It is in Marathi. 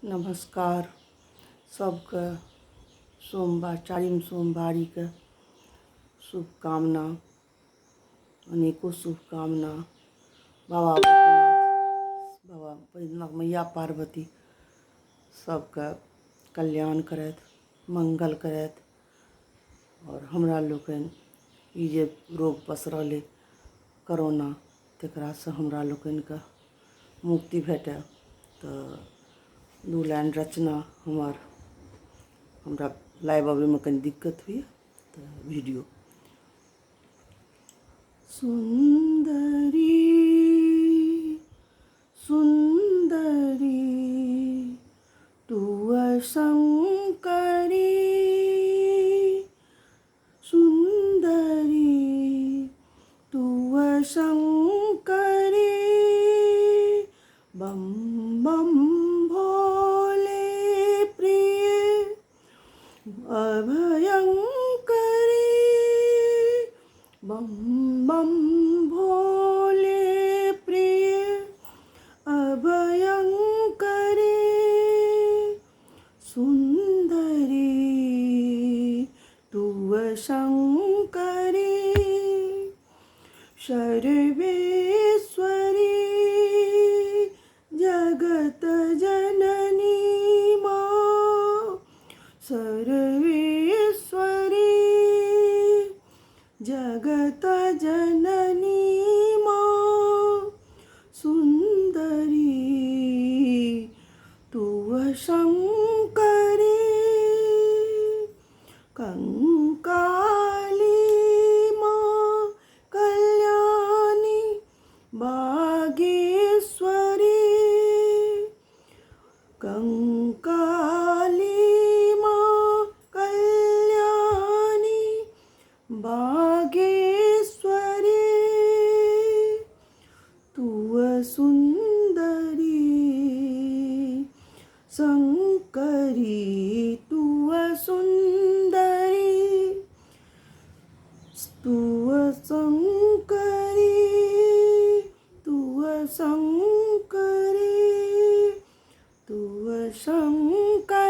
नमस्कार सबके चारिम सोमवारी के शुभकामना, अनेकों शुभकामना। बाबा बैद्यनाथ मैया पार्वती सबके कल्याण करत, मंगल करत और हमरा लोकनि ई जे रोग पसरल अइ कोरोना तकरासँ हमरा लोकनिके मुक्ति भेटय। तऽ दू लाइन रचना हमरा लाइव अबैमे कनि दिक्कत होइए तऽ वीडियो। सुंदरी सुंदरी तू शंकरी, सुंदरी तू शंकरी, बम बम भोले प्रिय अभयंकरी, बम बम भोले प्रिय अभयंकरी, सुंदरी तू शंकरी, सर्वेश्वरी जगत जननी मां, सर्वेश्वरी जगत जननी मां, सुंदरी तू शंकरी, कंकाली मां कल्याणी बागेश्वरी, कंकाली मां कल्याणी बागेश्वरी, तू सुंदरी शंकरी, तू सुंदरी, तू शंकरी, तू शंकरी, तू शंकरी।